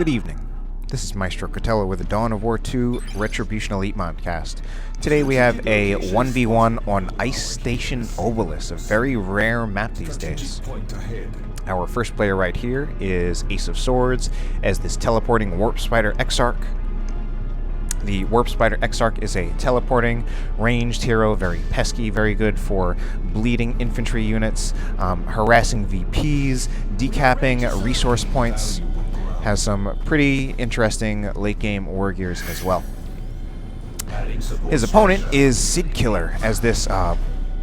Good evening. This is Maestro Cotello with the Dawn of War 2 Retribution Elite Modcast. Today we have a 1v1 on Station Obelis, a very rare map these days. Our first player right here is Ace of Swords as this teleporting Warp Spider Exarch. The Warp Spider Exarch is a teleporting, ranged hero, very pesky, very good for bleeding infantry units, harassing VPs, decapping resource points. Has some pretty interesting late-game war gears as well. His opponent is SidKiller as this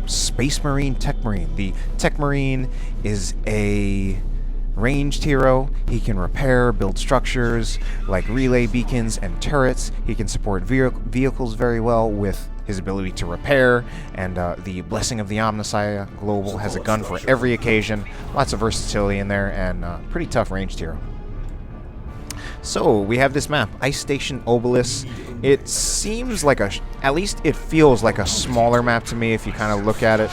Space Marine Techmarine. The Techmarine is a ranged hero. He can repair, build structures like relay beacons and turrets. He can support vehicles very well with his ability to repair, and the Blessing of the Omnissiah Global has a gun for every occasion. Lots of versatility in there, and pretty tough ranged hero. So, we have this map, Station Obelis. It seems like at least it feels like a smaller map to me if you kind of look at it.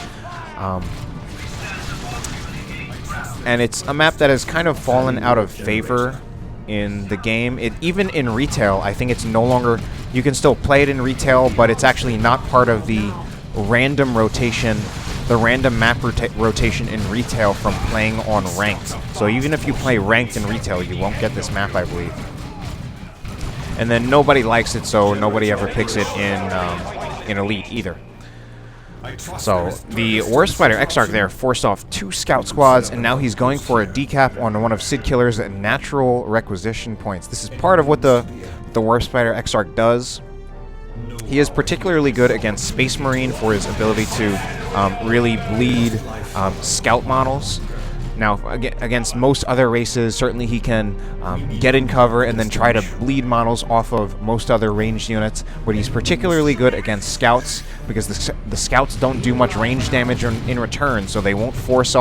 And it's a map that has kind of fallen out of favor in the game. Even in retail, I think it's no longer... You can still play it in retail, but it's actually not part of the random rotation, the random map rotation in retail from playing on ranked. So even if you play ranked in retail, you won't get this map, I believe. And then nobody likes it, so nobody ever picks it in Elite either. So the Warp Spider Exarch there forced off 2 scout squads, and now he's going for a decap on one of SidKiller's natural requisition points. This is part of what the Warp Spider Exarch does. He is particularly good against Space Marine for his ability to really bleed scout models. Now, against most other races, certainly he can get in cover and then try to bleed models off of most other ranged units, but he's particularly good against scouts because the scouts don't do much range damage in return, so they won't force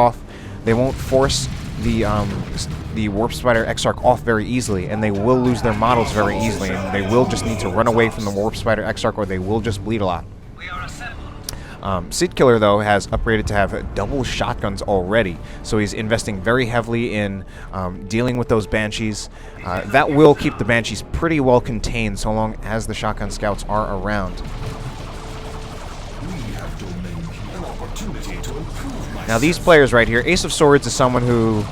the Warp Spider Exarch off very easily, and they will lose their models very easily, and they will just need to run away from the Warp Spider Exarch, or they will just bleed a lot. SidKiller, though, has upgraded to have double shotguns already, so he's investing very heavily in dealing with those Banshees. That will keep the Banshees pretty well contained so long as the shotgun scouts are around. Now these players right here, Ace of Swords is someone who,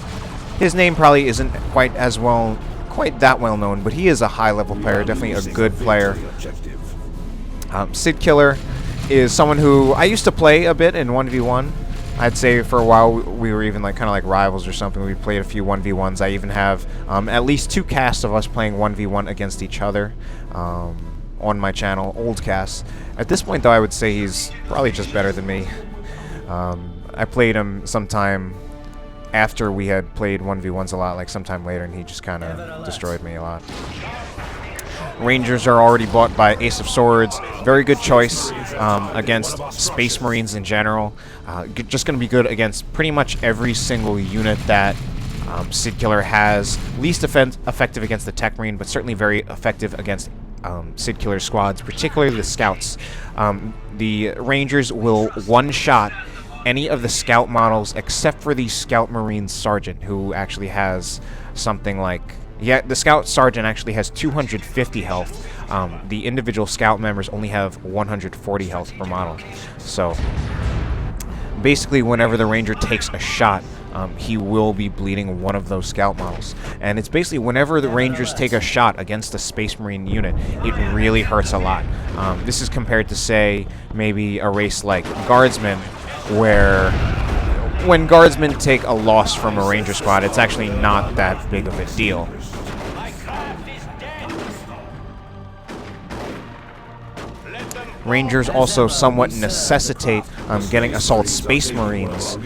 his name probably isn't quite that well known, but he is a high-level player, definitely a good player. SidKiller is someone who I used to play a bit in 1v1. I'd say for a while we were even kind of like rivals or something. We played a few 1v1s. I even have at least 2 casts of us playing 1v1 against each other on my channel, old casts. At this point, though, I would say he's probably just better than me. I played him sometime after we had played 1v1s a lot, like sometime later, and he just kind of destroyed me a lot. Rangers are already bought by Ace of Swords. Very good choice against Space Marines in general. Just going to be good against pretty much every single unit that SidKiller has. Least effective against the Techmarine, but certainly very effective against SidKiller squads, particularly the scouts. The Rangers will one-shot any of the scout models except for the Scout Marine Sergeant, who actually has something like... Yeah, the Scout Sergeant actually has 250 health. The individual Scout members only have 140 health per model. So, basically, whenever the Ranger takes a shot, he will be bleeding one of those Scout models. And it's basically whenever the Rangers take a shot against a Space Marine unit, it really hurts a lot. This is compared to, say, maybe a race like Guardsmen, where... when Guardsmen take a loss from a Ranger squad, it's actually not that big of a deal. Rangers also somewhat necessitate getting Assault Space Marines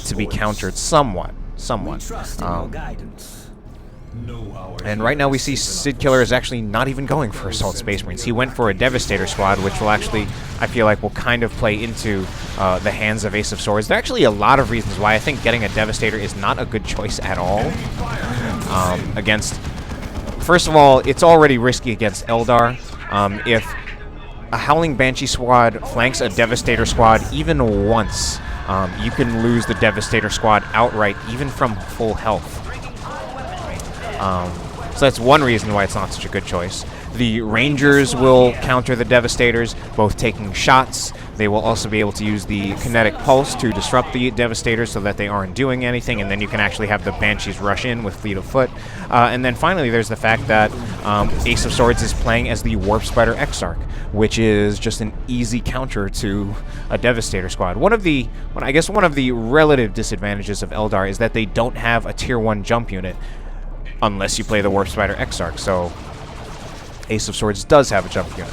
to be countered somewhat. And right now we see SidKiller is actually not even going for Assault Space Marines. He went for a Devastator squad, which will actually, I feel like, will kind of play into the hands of Ace of Swords. There are actually a lot of reasons why I think getting a Devastator is not a good choice at all. First of all, it's already risky against Eldar. If a Howling Banshee squad flanks a Devastator squad even once, you can lose the Devastator squad outright, even from full health. So that's one reason why it's not such a good choice. The Rangers will counter the Devastators, both taking shots. They will also be able to use the Kinetic Pulse to disrupt the Devastators so that they aren't doing anything, and then you can actually have the Banshees rush in with Fleet of Foot. And then finally, there's the fact that Ace of Swords is playing as the Warp Spider Exarch, which is just an easy counter to a Devastator squad. One of the relative disadvantages of Eldar is that they don't have a Tier 1 jump unit unless you play the Warp Spider Exarch, so Ace of Swords does have a jump unit.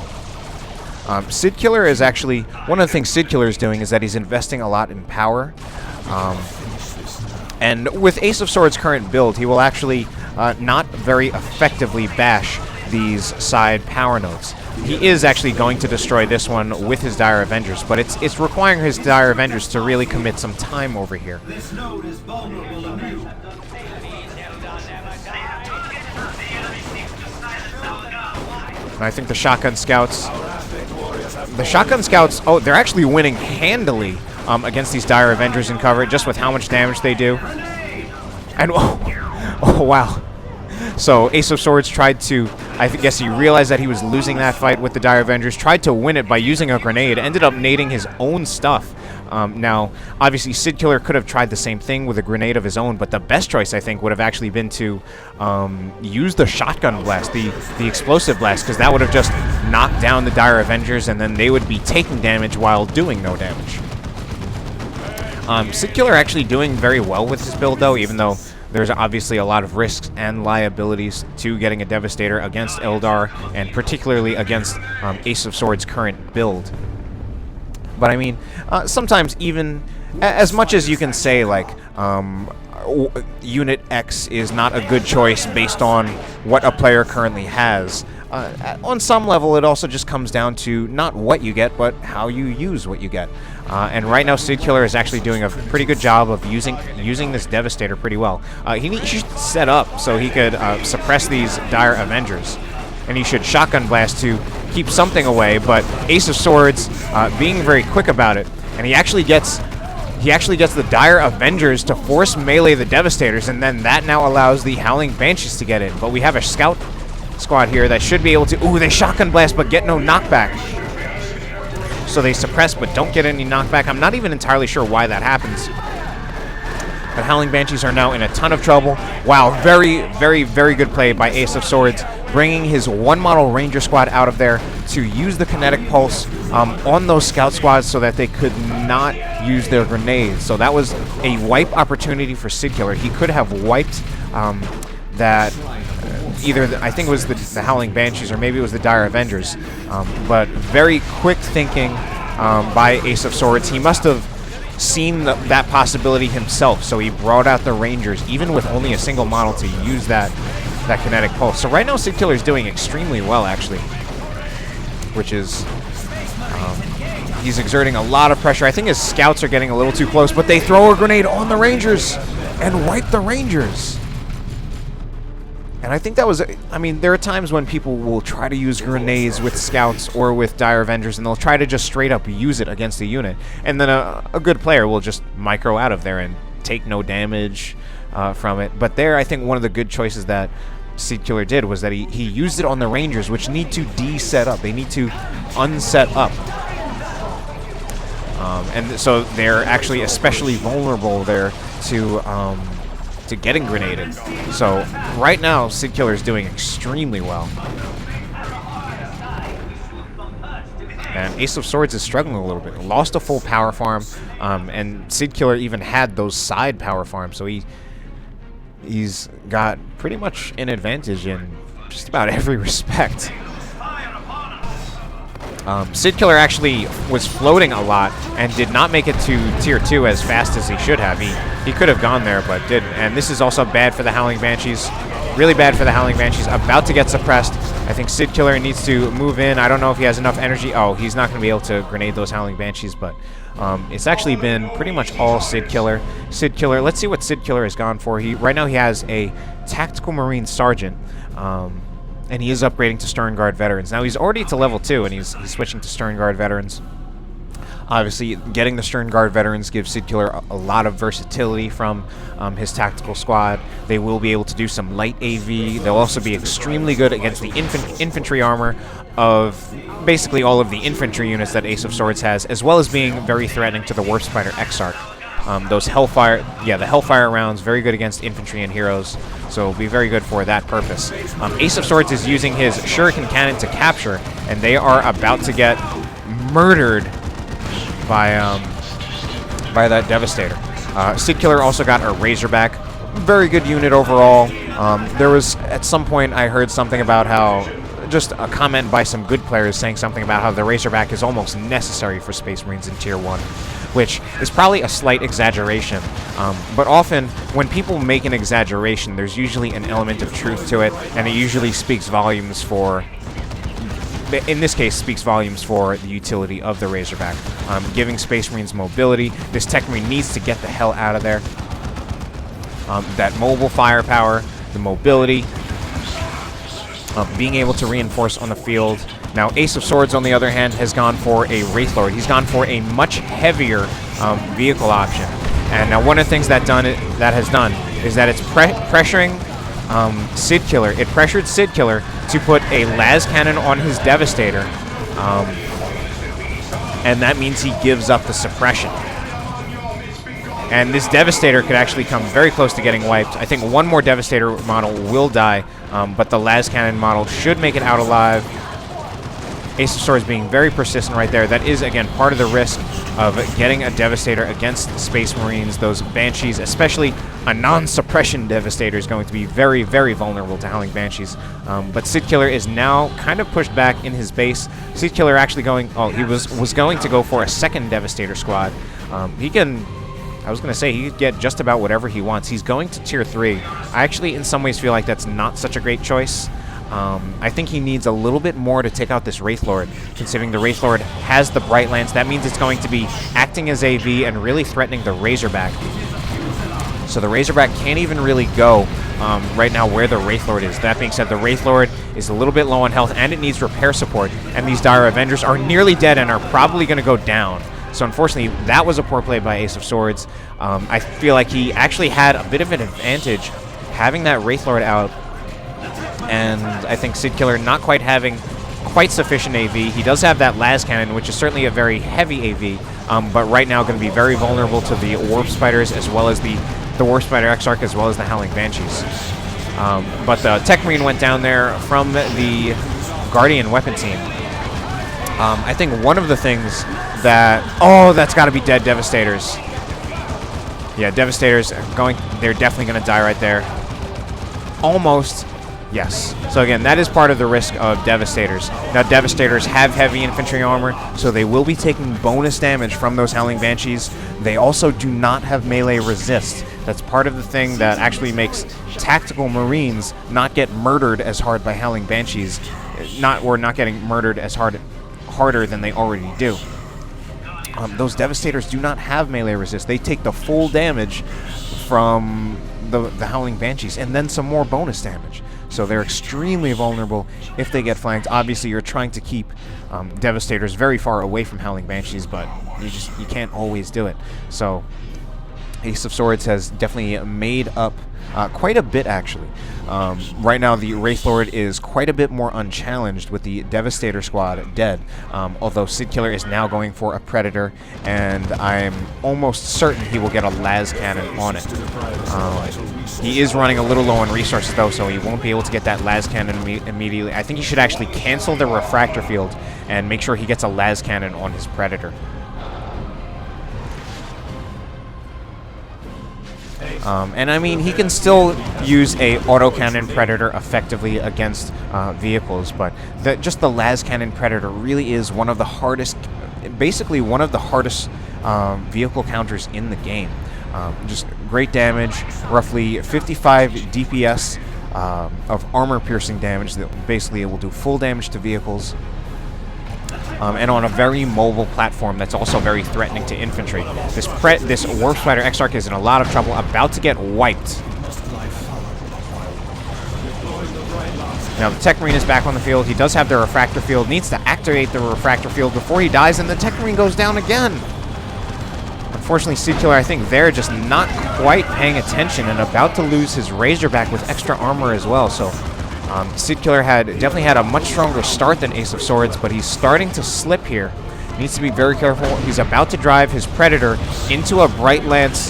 SidKiller is actually, one of the things SidKiller is doing is that he's investing a lot in power. And with Ace of Swords' current build, he will actually not very effectively bash these side power nodes. He is actually going to destroy this one with his Dire Avengers, but it's requiring his Dire Avengers to really commit some time over here. This node is vulnerable to new. And I think the Shotgun Scouts... oh, they're actually winning handily against these Dire Avengers in cover, just with how much damage they do. And, oh wow. So Ace of Swords tried to, I guess he realized that he was losing that fight with the Dire Avengers, tried to win it by using a grenade, ended up nading his own stuff. Now, obviously, SidKiller could have tried the same thing with a grenade of his own, but the best choice, I think, would have actually been to use the Shotgun Blast, the Explosive Blast, because that would have just knocked down the Dire Avengers, and then they would be taking damage while doing no damage. SidKiller actually doing very well with his build, though, even though there's obviously a lot of risks and liabilities to getting a Devastator against Eldar, and particularly against Ace of Swords' current build. But I mean, sometimes even as much as you can say, like, Unit X is not a good choice based on what a player currently has, on some level it also just comes down to not what you get, but how you use what you get. And right now SidKiller is actually doing a pretty good job of using this Devastator pretty well. He should set up so he could suppress these Dire Avengers. And he should Shotgun Blast to keep something away, but Ace of Swords being very quick about it, and he actually gets the Dire Avengers to force melee the Devastators, and then that now allows the Howling Banshees to get in. But we have a Scout squad here that should be able to, ooh, they Shotgun Blast but get no knockback. So they suppress but don't get any knockback. I'm not even entirely sure why that happens. But Howling Banshees are now in a ton of trouble. Wow, very, very, very good play by Ace of Swords, bringing his one-model Ranger squad out of there to use the Kinetic Pulse on those Scout squads so that they could not use their grenades. So that was a wipe opportunity for SidKiller. He could have wiped that... I think it was the Howling Banshees, or maybe it was the Dire Avengers. But very quick thinking by Ace of Swords. He must have seen that possibility himself, so he brought out the Rangers, even with only a single model, to use that Kinetic Pulse. So right now SidKiller is doing extremely well, actually, which is he's exerting a lot of pressure. I think his Scouts are getting a little too close, but they throw a grenade on the Rangers and wipe the Rangers. And I think that was, I mean, there are times when people will try to use grenades with Scouts or with Dire Avengers, and they'll try to just straight up use it against the unit. And then a good player will just micro out of there and take no damage from it. But there, I think one of the good choices that SidKiller did was that he used it on the Rangers, which need to de-set up. They need to unset up. And so they're actually especially vulnerable there to getting grenaded. So right now SidKiller is doing extremely well. And Ace of Swords is struggling a little bit. Lost a full power farm, and SidKiller even had those side power farms, so he's got pretty much an advantage in just about every respect. SidKiller actually was floating a lot and did not make it to Tier 2 as fast as he should have. He could have gone there, but didn't. And this is also bad for the Howling Banshees. Really bad for the Howling Banshees. About to get suppressed. I think SidKiller needs to move in. I don't know if he has enough energy. Oh, he's not going to be able to grenade those Howling Banshees, but it's actually been pretty much all SidKiller. SidKiller, let's see what SidKiller has gone for. Right now he has a Tactical Marine Sergeant. And he is upgrading to Stern Guard Veterans. Now he's already to level 2, and he's switching to Stern Guard Veterans. Obviously, getting the Stern Guard veterans gives SidKiller a lot of versatility from his tactical squad. They will be able to do some light AV. They'll also be extremely good against the infantry armor of basically all of the infantry units that Ace of Swords has, as well as being very threatening to the Warp Spider Exarch. Those Hellfire, the Hellfire rounds, very good against infantry and heroes, so it'll be very good for that purpose. Ace of Swords is using his Shuriken Cannon to capture, and they are about to get murdered by that Devastator. SidKiller also got a Razorback, very good unit overall. There was, at some point, I heard something about how, just a comment by some good players saying something about how the Razorback is almost necessary for Space Marines in Tier 1. Which is probably a slight exaggeration, but often when people make an exaggeration, there's usually an element of truth to it, and it usually speaks volumes for, in this case, speaks volumes for the utility of the Razorback. Giving Space Marines mobility, this Techmarine needs to get the hell out of there. That mobile firepower, the mobility, being able to reinforce on the field. Now, Ace of Swords, on the other hand, has gone for a Wraithlord. He's gone for a much heavier vehicle option. And now one of the things that has done is that it's pressuring SidKiller. It pressured SidKiller to put a las cannon on his Devastator. And that means he gives up the suppression. And this Devastator could actually come very close to getting wiped. I think one more Devastator model will die, but the las cannon model should make it out alive. Ace of Swords being very persistent right there. That is, again, part of the risk of getting a Devastator against the Space Marines. Those Banshees, especially a non-suppression Devastator, is going to be very, very vulnerable to Howling Banshees. But SidKiller is now kind of pushed back in his base. SidKiller actually going... Oh, he was going to go for a second Devastator squad. He can... I was going to say, he could get just about whatever he wants. He's going to Tier 3. I actually, in some ways, feel like that's not such a great choice. I think he needs a little bit more to take out this Wraithlord, considering the Wraithlord has the Bright Lance. That means it's going to be acting as AV and really threatening the Razorback. So the Razorback can't even really go right now where the Wraithlord is. That being said, the Wraithlord is a little bit low on health, and it needs repair support. And these Dire Avengers are nearly dead and are probably going to go down. So unfortunately, that was a poor play by Ace of Swords. I feel like he actually had a bit of an advantage having that Wraithlord out. And I think SidKiller not quite having quite sufficient AV. He does have that las cannon, which is certainly a very heavy AV, but right now going to be very vulnerable to the Warp Spiders, as well as the Warp Spider Exarch, as well as the Howling Banshees. But the Techmarine went down there from the Guardian weapon team. I think one of the things that... Oh, that's got to be dead Devastators. Yeah, Devastators they're definitely going to die right there. Almost. Yes. So again, that is part of the risk of Devastators. Now, Devastators have heavy infantry armor, so they will be taking bonus damage from those Howling Banshees. They also do not have melee resist. That's part of the thing that actually makes tactical Marines not get murdered as hard by Howling Banshees, not getting murdered as harder than they already do. Those Devastators do not have melee resist. They take the full damage from the Howling Banshees, and then some more bonus damage. So they're extremely vulnerable if they get flanked. Obviously, you're trying to keep Devastators very far away from Howling Banshees, but you can't always do it. So Ace of Swords has definitely made up quite a bit, actually. Right now, the Wraithlord is quite a bit more unchallenged with the Devastator squad dead, although SidKiller is now going for a Predator, and I'm almost certain he will get a las cannon on it. He is running a little low on resources, though, so he won't be able to get that las cannon immediately. I think he should actually cancel the Refractor Field and make sure he gets a las cannon on his Predator. And I mean, he can still use a autocannon Predator effectively against vehicles, but just the las cannon Predator really is one of the hardest, basically one of the hardest vehicle counters in the game. Just great damage, roughly 55 DPS of armor-piercing damage. That basically it will do full damage to vehicles. And on a very mobile platform that's also very threatening to infantry. This Warp Spider Exarch is in a lot of trouble, about to get wiped. Now the Techmarine is back on the field. He does have the Refractor Field. Needs to activate the Refractor Field before he dies, and the Techmarine goes down again. Unfortunately, SidKiller, I think they're just not quite paying attention and about to lose his Razorback with extra armor as well. So SidKiller definitely had a much stronger start than Ace of Swords, but he's starting to slip here. Needs to be very careful. He's about to drive his Predator into a Bright Lance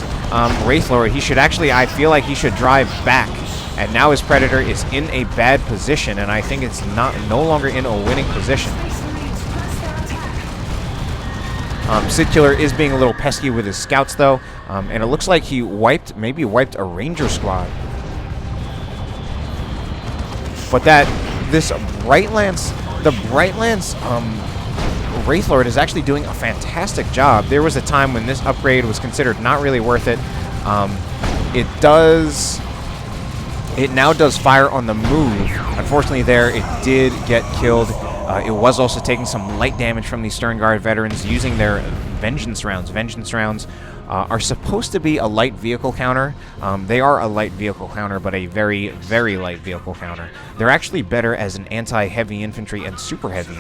Wraithlord. He should actually, I feel like he should drive back. And now his Predator is in a bad position, and I think it's no longer in a winning position. SidKiller is being a little pesky with his scouts, though, and it looks like he maybe wiped a Ranger squad. But the Bright Lance Wraithlord is actually doing a fantastic job. There was a time when this upgrade was considered not really worth it. It now does fire on the move. Unfortunately there, it did get killed. It was also taking some light damage from the Stern Guard veterans using their Vengeance rounds. Vengeance rounds are supposed to be a light vehicle counter. They are a light vehicle counter, but a very, very light vehicle counter. They're actually better as an anti-heavy infantry and super heavy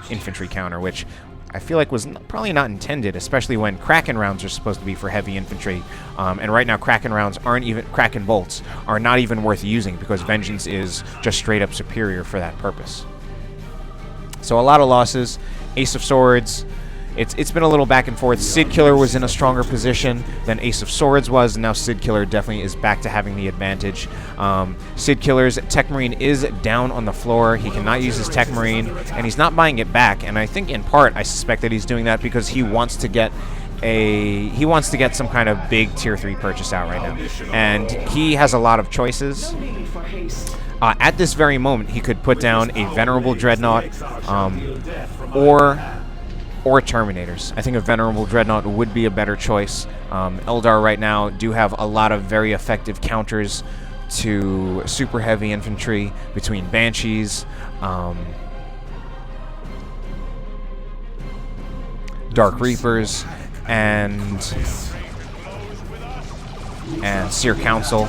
infantry counter, which I feel like was probably not intended, especially when Kraken rounds are supposed to be for heavy infantry. And right now Kraken rounds Kraken bolts are not even worth using because Vengeance is just straight up superior for that purpose. So a lot of losses. Ace of Swords, it's been a little back and forth. SidKiller was in a stronger position than Ace of Swords was, and now SidKiller definitely is back to having the advantage. SidKiller's Techmarine is down on the floor. He cannot use his Techmarine, and he's not buying it back. And I think in part, I suspect that he's doing that because he wants to get some kind of big tier 3 purchase out right now, and he has a lot of choices. At this very moment, he could put down a Venerable Dreadnought or Terminators. I think a Venerable Dreadnought would be a better choice. Eldar right now do have a lot of very effective counters to super heavy infantry between Banshees, Dark Reapers, and Seer Council.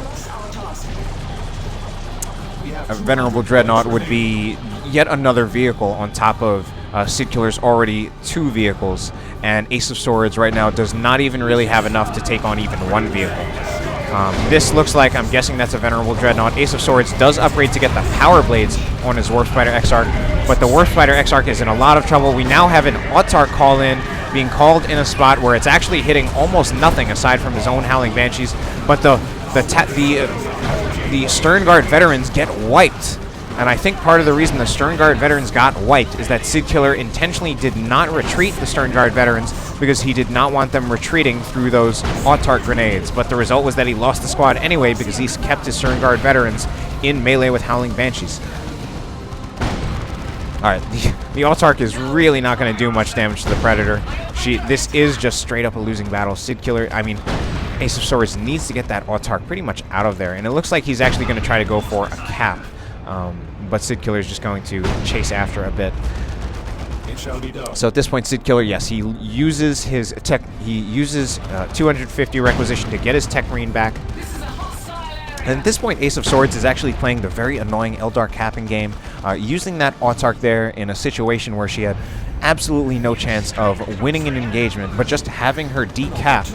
A Venerable Dreadnought would be yet another vehicle on top of SidKiller's already 2 vehicles, and Ace of Swords right now does not even really have enough to take on even 1 vehicle. This looks like, I'm guessing that's a Venerable Dreadnought. Ace of Swords does upgrade to get the Power Blades on his Warp Spider Exarch, but the Warp Spider Exarch is in a lot of trouble. We now have an Autarch call-in being called in a spot where it's actually hitting almost nothing aside from his own Howling Banshees, but the Stern Guard veterans get wiped. And I think part of the reason the Stern Guard veterans got wiped is that SidKiller intentionally did not retreat the Stern Guard veterans because he did not want them retreating through those Autarch grenades. But the result was that he lost the squad anyway because he kept his Stern Guard veterans in melee with Howling Banshees. Alright, the Autarch is really not going to do much damage to the Predator. This is just straight up a losing battle. SidKiller, I mean, Ace of Swords needs to get that Autarch pretty much out of there. And it looks like he's actually going to try to go for a cap. But SidKiller is just going to chase after a bit. So at this point, SidKiller, yes, he uses his 250 requisition to get his Techmarine back. And at this point, Ace of Swords is actually playing the very annoying Eldar capping game, using that Autarch there in a situation where she had absolutely no chance of winning an engagement, but just having her decap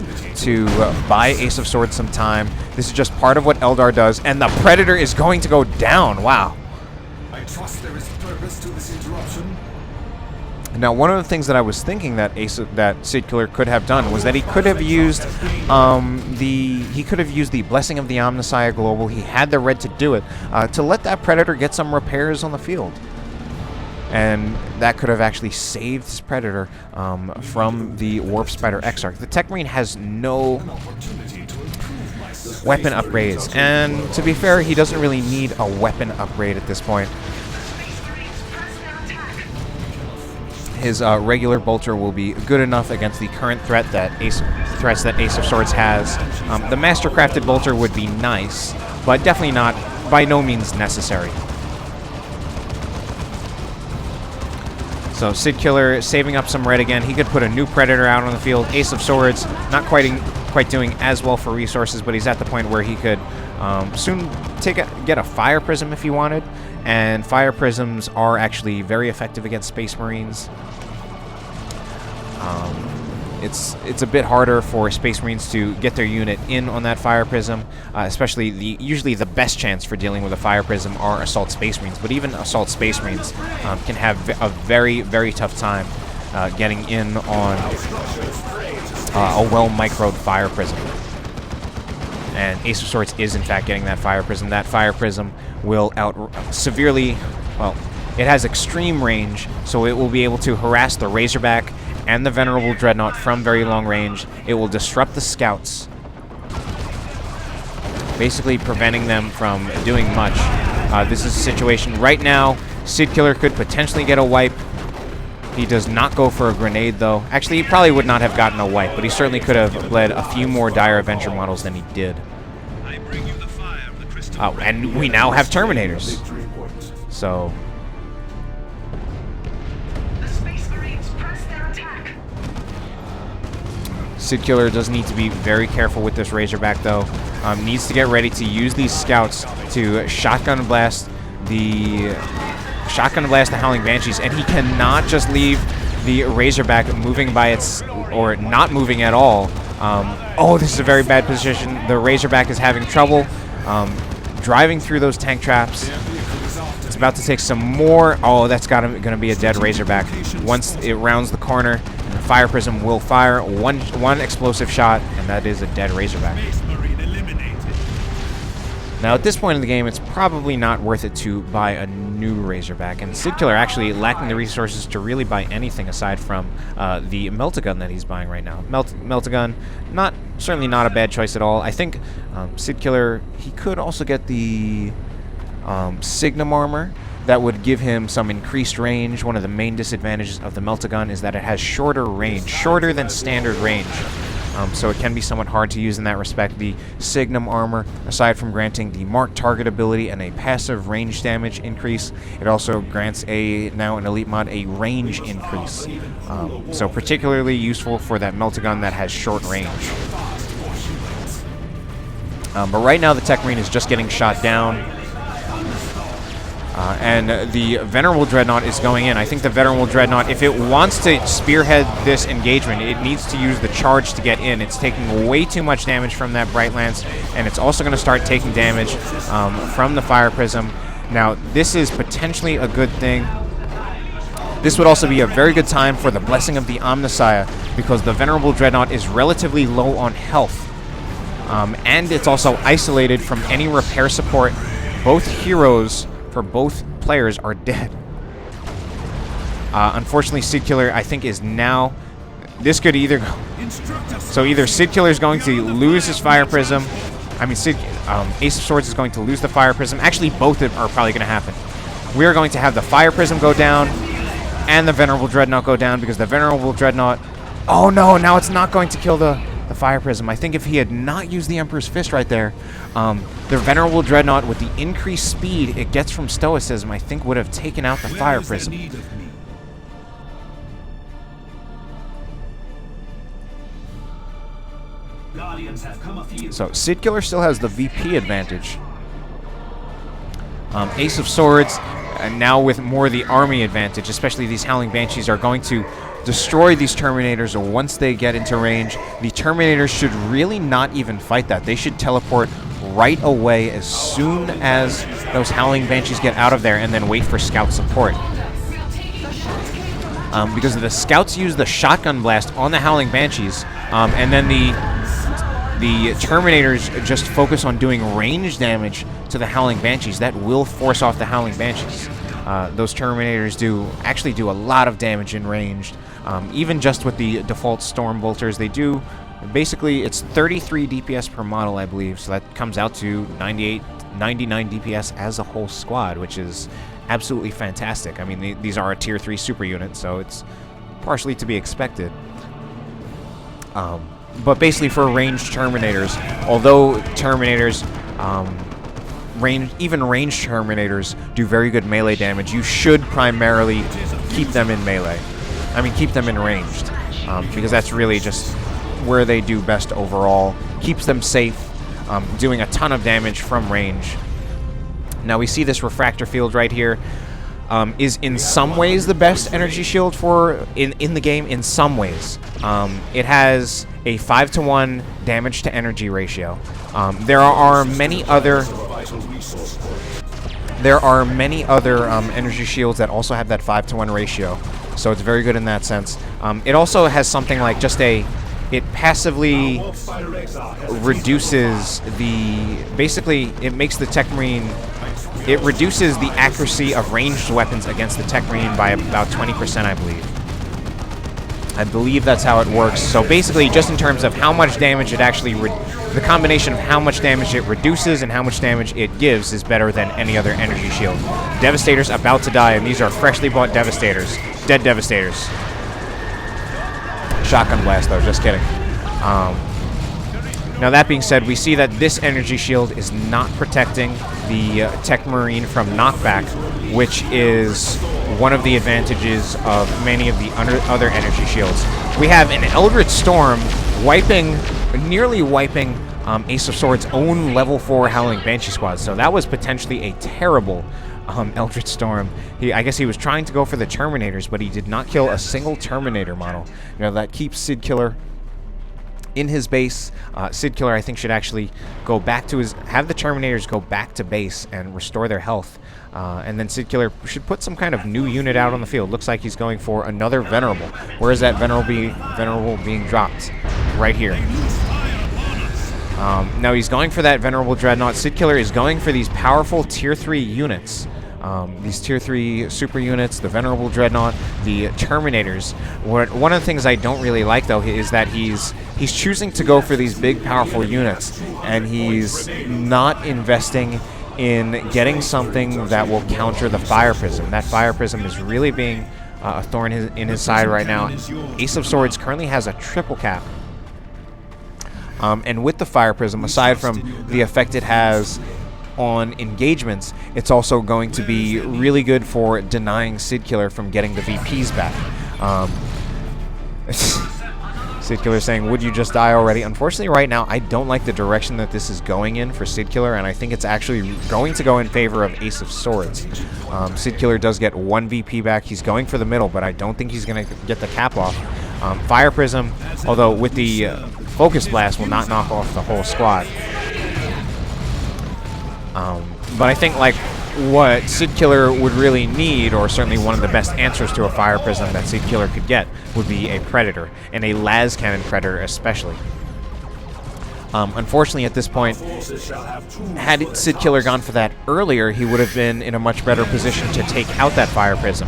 to buy Ace of Swords some time. This is just part of what Eldar does, and the Predator is going to go down. Wow. I trust there is purpose to this interruption. Now, one of the things that I was thinking that SidKiller could have done was that he could have used the Blessing of the Omnissiah Global. He had the red to do it, to let that Predator get some repairs on the field. And that could have actually saved his Predator from the Warp Spider Exarch. The Techmarine has no weapon upgrades, and to be fair, he doesn't really need a weapon upgrade at this point. His regular bolter will be good enough against the current threats that Ace of Swords has. The Mastercrafted bolter would be nice, but definitely not, by no means necessary. So SidKiller saving up some red again. He could put a new Predator out on the field. Ace of Swords not quite doing as well for resources, but he's at the point where he could soon get a fire prism if you wanted, and fire prisms are actually very effective against Space Marines. It's a bit harder for Space Marines to get their unit in on that fire prism, especially usually the best chance for dealing with a fire prism are Assault Space Marines, but even Assault Space Marines can have a very, very tough time getting in on a well-microed fire prism. And Ace of Swords is in fact getting that fire prism. That fire prism will severely, well, it has extreme range, so it will be able to harass the Razorback and the Venerable Dreadnought from very long range. It will disrupt the scouts, basically preventing them from doing much. This is a situation right now. SidKiller could potentially get a wipe. He does not go for a grenade, though. Actually, he probably would not have gotten a wipe, but he certainly could have bled a few more Dire Avenger models than he did. Oh, and we now have Terminators. So... SidKiller does need to be very careful with this Razorback, though. Needs to get ready to use these scouts to shotgun blast the Howling Banshees, and he cannot just leave the Razorback moving by its, or not moving at all. Oh, this is a very bad position. The Razorback is having trouble driving through those tank traps. It's about to take some more. Oh, that's going to be a dead Razorback once it rounds the corner. Fire Prism will fire one explosive shot, and that is a dead Razorback. Now, at this point in the game, it's probably not worth it to buy a new Razorback, and SidKiller actually lacking the resources to really buy anything aside from the Melt-A-Gun that he's buying right now. Melt-A-Gun, certainly not a bad choice at all. I think SidKiller, he could also get the Signum Armor. That would give him some increased range. One of the main disadvantages of the Melt-A-Gun is that it has shorter range, shorter than standard range. So it can be somewhat hard to use in that respect. The Signum Armor, aside from granting the marked target ability and a passive range damage increase, it also grants now in Elite Mod, a range increase. So particularly useful for that Melt-A-Gun that has short range. But right now the Techmarine is just getting shot down. And the Venerable Dreadnought is going in. I think the Venerable Dreadnought, if it wants to spearhead this engagement, it needs to use the charge to get in. It's taking way too much damage from that Bright Lance, and it's also going to start taking damage from the Fire Prism. Now, this is potentially a good thing. This would also be a very good time for the Blessing of the Omnissiah, because the Venerable Dreadnought is relatively low on health. And it's also isolated from any repair support. Both heroes for both players are dead. Unfortunately, SidKiller, I think, is now... This could either go... So either SidKiller is going to lose his Fire Prism. I mean, Ace of Swords is going to lose the Fire Prism. Actually, both of them are probably going to happen. We are going to have the Fire Prism go down and the Venerable Dreadnought go down, because the Venerable Dreadnought... Oh no, now it's not going to kill the Fire Prism. I think if he had not used the Emperor's Fist right there, the Venerable Dreadnought, with the increased speed it gets from Stoicism, I think would have taken out the Fire Prism. So SidKiller still has the VP advantage. Ace of Swords, now with more the army advantage, especially these Howling Banshees are going to destroy these Terminators once they get into range. The Terminators should really not even fight that. They should teleport right away as soon as those Howling Banshees get out of there, and then wait for scout support. Because the scouts use the shotgun blast on the Howling Banshees, and then the Terminators just focus on doing range damage to the Howling Banshees. That will force off the Howling Banshees. Those Terminators actually do a lot of damage in range. Even just with the default Storm Bolters, they do... Basically, it's 33 DPS per model, I believe, so that comes out to 99 DPS as a whole squad, which is absolutely fantastic. I mean, these are a Tier 3 super unit, so it's partially to be expected. But basically for ranged Terminators, although Terminators, even ranged Terminators do very good melee damage, you should primarily keep them in melee. I mean, keep them in ranged, because that's really just where they do best overall. Keeps them safe, doing a ton of damage from range. Now we see this refractor field right here. Is in some ways the best energy shield for in the game. In some ways, it has a 5-to-1 damage to energy ratio. There are many other energy shields that also have that 5-to-1 ratio, so it's very good in that sense. It also has something like it passively reduces it makes the Techmarine. It reduces the accuracy of ranged weapons against the Techmarine by about 20%, I believe. I believe that's how it works. So basically, just in terms of how much damage it actually, the combination of how much damage it reduces and how much damage it gives is better than any other energy shield. Devastator's about to die, and these are freshly bought Devastators. Dead Devastators. Shotgun blast, though, just kidding. Now that being said, we see that this energy shield is not protecting the Techmarine from knockback, which is one of the advantages of many of the other energy shields. We have an Eldritch Storm nearly wiping Ace of Swords' own level 4 Howling Banshee squad. So that was potentially a terrible Eldritch Storm. I guess he was trying to go for the Terminators, but he did not kill a single Terminator model. You know, that keeps SidKiller in his base. SidKiller, I think, should actually go back to have the Terminators go back to base and restore their health. And then SidKiller should put some kind of new unit out on the field. Looks like he's going for another Venerable. Where is that Venerable being dropped? Right here. Now he's going for that Venerable Dreadnought. SidKiller is going for these powerful Tier 3 units. These Tier 3 super units, the Venerable Dreadnought, the Terminators. One of the things I don't really like, though, is that he's choosing to go for these big, powerful units, and he's not investing in getting something that will counter the Fire Prism. That Fire Prism is really being a thorn in his side right now. Ace of Swords currently has a triple cap. And with the Fire Prism, aside from the effect it has on engagements, it's also going to be really good for denying SidKiller from getting the VPs back. SidKiller saying, would you just die already? Unfortunately, right now, I don't like the direction that this is going in for SidKiller, and I think it's actually going to go in favor of Ace of Swords. SidKiller does get 1 VP back. He's going for the middle, but I don't think he's going to get the cap off. Fire Prism, although with the Focus Blast, will not knock off the whole squad. But I think, like, what SidKiller would really need, or certainly one of the best answers to a Fire Prism that SidKiller could get, would be a Predator, and a Las Cannon Predator especially. Unfortunately, at this point, had SidKiller gone for that earlier, he would have been in a much better position to take out that Fire Prism.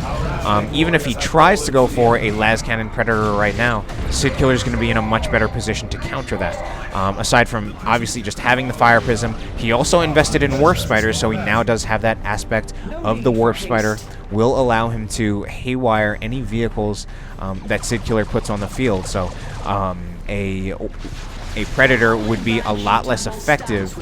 Even if he tries to go for a Las Cannon Predator right now, SidKiller is going to be in a much better position to counter that. Aside from, obviously, just having the Fire Prism, he also invested in Warp Spider, so he now does have that aspect of the Warp Spider. Will allow him to haywire any vehicles that SidKiller puts on the field. So a Predator would be a lot less effective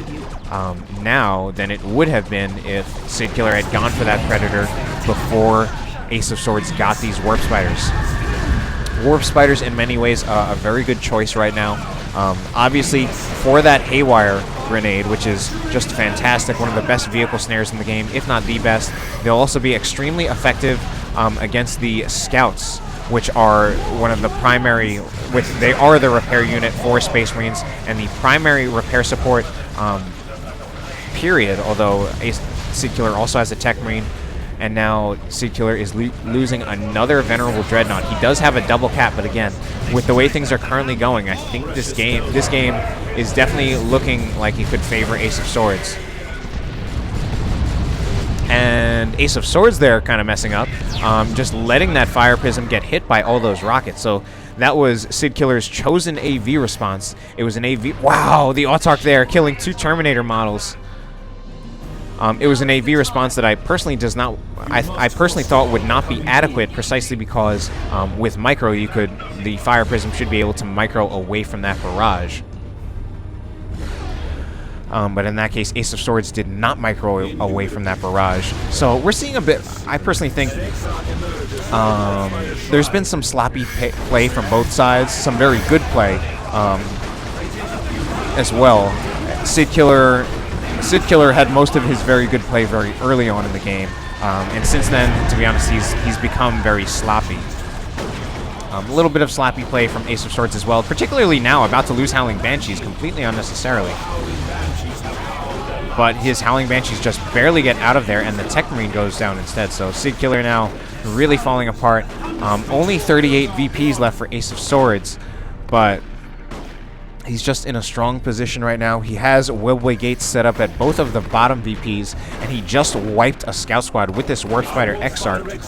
now than it would have been if SidKiller had gone for that Predator before Ace of Swords got these Warp Spiders. Warp Spiders, in many ways, a very good choice right now. Obviously, for that Haywire grenade, which is just fantastic, one of the best vehicle snares in the game, if not the best. They'll also be extremely effective against the Scouts, which are one of the primary, they are the repair unit for Space Marines, and the primary repair support, period, although SidKiller also has a Techmarine, and now SidKiller is losing another Venerable Dreadnought. He does have a double cap, but again, with the way things are currently going, I think this game is definitely looking like it could favor Ace of Swords. And Ace of Swords there kind of messing up, just letting that Fire Prism get hit by all those rockets. So that was SidKiller's chosen AV response. It was an AV. Wow, the Autarch there killing 2 Terminator models. It was an AV response that I personally thought would not be adequate, precisely because with micro the Fire Prism should be able to micro away from that barrage. But in that case, Ace of Swords did not micro away from that barrage. So we're seeing a bit, I personally think, there's been some sloppy play from both sides, some very good play as well. SidKiller SidKiller had most of his very good play very early on in the game, and since then, to be honest, he's become very sloppy. A little bit of sloppy play from Ace of Swords as well, particularly now, about to lose Howling Banshees completely unnecessarily. But his Howling Banshees just barely get out of there, and the Techmarine goes down instead. So SidKiller now really falling apart. Only 38 VPs left for Ace of Swords, but he's just in a strong position right now. He has Webway Gates set up at both of the bottom VPs, and he just wiped a Scout Squad with this Warp Spider Exarch.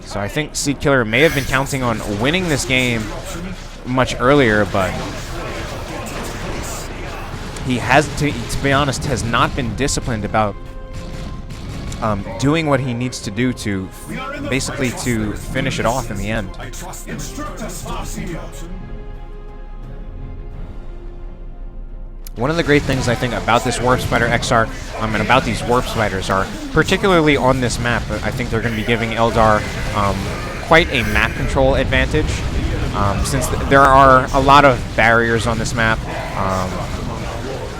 So I think SidKiller may have been counting on winning this game much earlier, but he has, to be honest, has not been disciplined about doing what he needs to do to basically to finish it off in the end. One of the great things I think about this Warp Spider Exarch and about these Warp Spiders are, particularly on this map, I think they're going to be giving Eldar quite a map control advantage, since there are a lot of barriers on this map,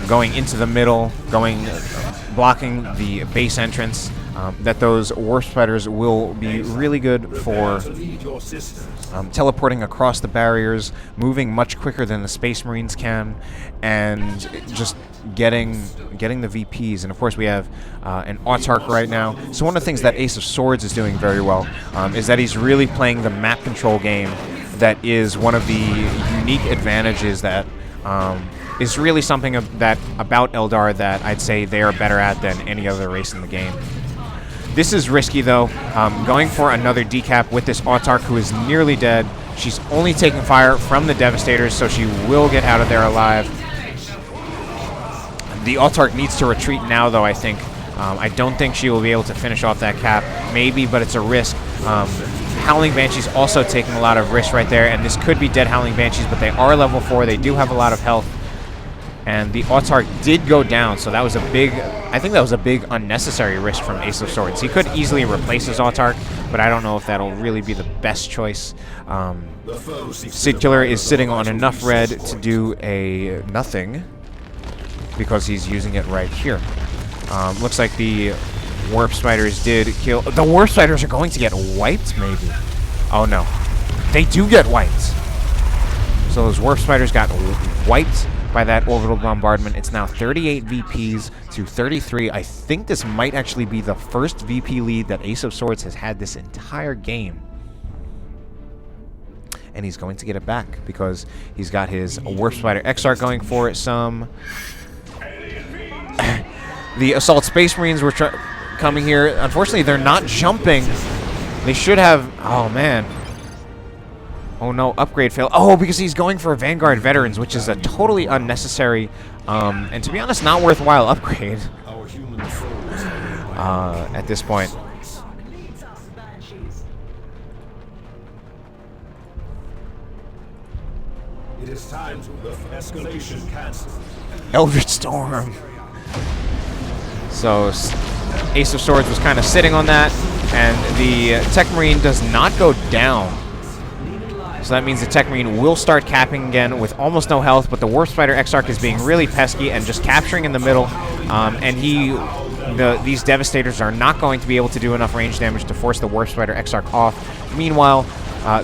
going into the middle, blocking the base entrance, that those Warp Spiders will be really good for teleporting across the barriers, moving much quicker than the Space Marines can, and just getting the VPs. And of course we have an Autarch right now. So one of the things that Ace of Swords is doing very well is that he's really playing the map control game. That is one of the unique advantages that is really something about Eldar that I'd say they are better at than any other race in the game. This is risky, though. Going for another decap with this Autarch, who is nearly dead. She's only taking fire from the Devastators, so she will get out of there alive. The Autarch needs to retreat now, though, I think. I don't think she will be able to finish off that cap. Maybe, but it's a risk. Howling Banshees also taking a lot of risk right there, and this could be dead Howling Banshees, but they are level 4. They do have a lot of health. And the Autarch did go down, so that was I think that was a big unnecessary risk from Ace of Swords. He could easily replace his Autarch, but I don't know if that'll really be the best choice. SidKiller is sitting on enough red to do a nothing, because he's using it right here. Looks like the Warp Spiders did kill... The Warp Spiders are going to get wiped, maybe? Oh, no. They do get wiped. So those Warp Spiders got wiped by that orbital bombardment. It's now 38 VPs to 33. I think this might actually be the first VP lead that Ace of Swords has had this entire game. And he's going to get it back because he's got his Warp Spider Exarch going for it some. The Assault Space Marines were coming here. Unfortunately, they're not jumping. They should have... Oh, man. Oh no, upgrade fail. Oh, because he's going for Vanguard Veterans, which is a totally unnecessary, and to be honest, not worthwhile upgrade at this point. It is time to escalation cancel. Eldritch Storm. So Ace of Swords was kind of sitting on that, and the Techmarine does not go down. So that means the Techmarine will start capping again with almost no health, but the Warp Spider Exarch is being really pesky and just capturing in the middle. And these Devastators are not going to be able to do enough range damage to force the Warp Spider Exarch off. Meanwhile,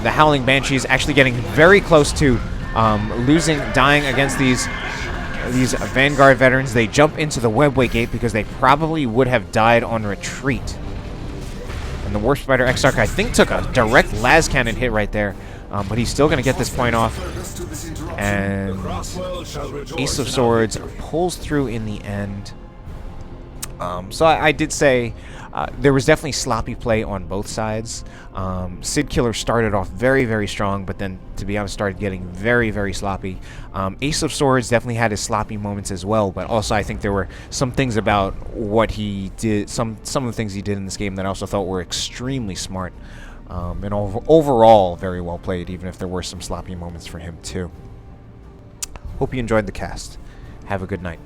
the Howling Banshee is actually getting very close to dying against these Vanguard Veterans. They jump into the Webway Gate because they probably would have died on retreat. And the Warp Spider Exarch, I think, took a direct las cannon hit right there. But he's still going to get this point off. And Ace of Swords pulls through in the end. So I did say there was definitely sloppy play on both sides. SidKiller started off very, very strong, but then, to be honest, started getting very, very sloppy. Ace of Swords definitely had his sloppy moments as well, but also I think there were some things about what he did, some of the things he did in this game that I also thought were extremely smart. And overall, very well played, even if there were some sloppy moments for him, too. Hope you enjoyed the cast. Have a good night.